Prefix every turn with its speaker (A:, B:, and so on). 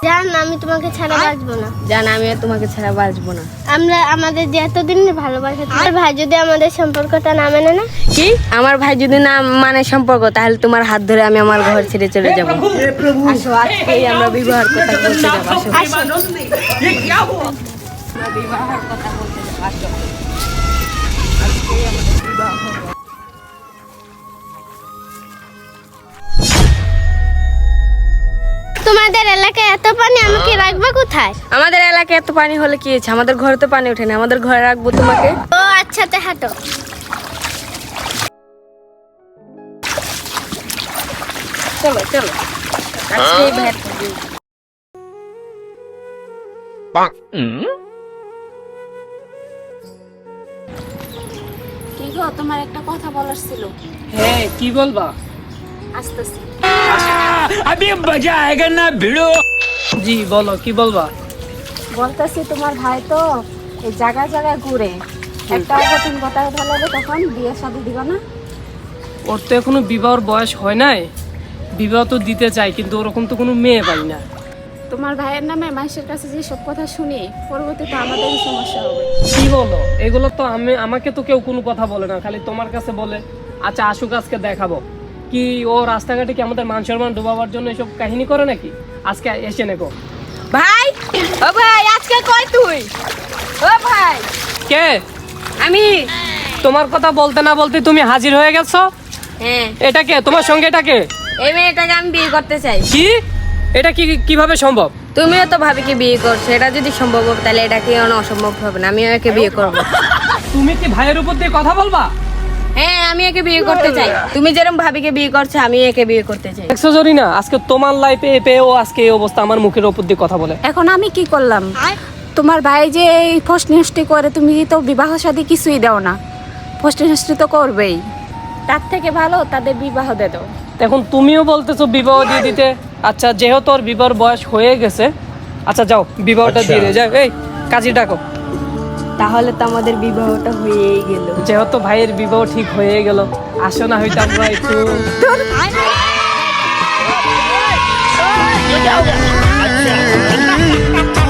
A: জান আমি তোমাকে ছাড়া বাঁচবো না।
B: জান আমি তোমাকে ছাড়া বাঁচবো না।
A: আমরা আমাদের যে এতদিন ভালোবাসা, আর ভাই যদি আমাদের সম্পর্কটা না মেনে না।
B: কি আমার ভাই যদি না মানে সম্পর্ক, তাহলে তোমার হাত ধরে আমি আমার ঘর ছেড়ে চলে যাবো। আসো আজকেই আমরা বিবাহের কথা বলতে যাবো। আসো আমরা বিবাহের কথা বলতে যাবো। আসো আজকেই আমাদের বিবাহ হবে।
A: তোমাদের এলাকায় এত পানি, আমাকে রাখবা কোথায়?
B: আমাদের এলাকায় এত পানি হলে কি হয়েছে? আমাদের ঘরে তো পানি ওঠে না, আমাদের ঘরে রাখবো তোমাকে।
A: ও আচ্ছা, তে হাঁটো।
B: চলো চলো আজকেই ভেট করবো। কি গো, তোমার একটা কথা বলার ছিল।
C: হ্যাঁ কি বলবা?
B: আসতেছি।
C: अभी मजा आएगा ना भिड़ो। জি বলো কি বলবা?
B: বলতেছি তোমার ভাই তো এই জায়গায় জায়গায় ঘুরে, একটা অঘটন ঘটায় ফেলাবে, তখন বিয়ে শাদী দিবা না?
C: ওর তো এখনো বিবাহর বয়স হয় নাই। বিবাহ তো দিতে চাই, কিন্তু ওরকম তো কোনো মেয়ে পাই না।
B: তোমার ভাইয়ের নামে মানুষের কাছে যে সব কথা শুনি, পরবর্তীতে আমাদেরই সমস্যা হবে।
C: কি বলো? এগুলো তো আমাকে তো কেউ কোনো কথা বলে না, খালি তোমার কাছে বলে। আচ্ছা আসুক, আজকে দেখাবো। কি ও রাস্তাঘাটে কি আমাদের মান সম্মান ডুবাবার জন্য এসব কাহিনী করে নাকি? আজকে এসে নেকো।
B: ভাই, ও ভাই, আজকে কই তুই? ও ভাই,
C: কে?
B: আমি।
C: তোমার কথা বলতে না বলতে তুমি হাজির হয়ে গেছো।
B: হ্যাঁ,
C: এটা কে? তোমার সঙ্গে এটা কে?
B: এই মেয়েটাকে আমি বিয়ে করতে চাই।
C: কি? এটা কি কিভাবে সম্ভব?
B: তুমিও তো ভাবিকে বিয়ে করছো, এটা যদি সম্ভব হবে তাহলে এটা কি অসম্ভব হবে না? আমি একে বিয়ে করব।
C: তুমি কি ভাইয়ের উপর দিয়ে কথা বলবা?
B: হ্যাঁ, আমি একে বিয়ে করতে চাই। তুমি যেরকম ভাবিকে বিয়ে করছো, আমি একে বিয়ে করতে চাই।
C: দেখছো জরিনা, আজকে তোমার লাইফে পেয়েও আজকে এই অবস্থা, আমার মুখের উপর দিয়ে কথা বলে।
D: এখন আমি কি করলাম? তোমার ভাই যে এই ফষ্টি করে, তুমি তো বিবাহ শাদী কিছুই দাও না। ফষ্টি তো করবেই, তার থেকে ভালো তাদের বিবাহ দিয়ে দাও।
C: এখন তুমিও বলতেছো বিবাহ দিয়ে দিতে। আচ্ছা যেহেতু ওর বিবাহর বয়স হয়ে গেছে, আচ্ছা যাও বিবাহটা দিয়ে দে। যাও, এই কাজী ডাকো।
B: তাহলে তো আমাদের বিবাহটা হয়েই গেল।
C: যেহেতু ভাইয়ের বিবাহ ঠিক হয়ে গেল, আসো না হইতে আমরা একটু
E: अच्छा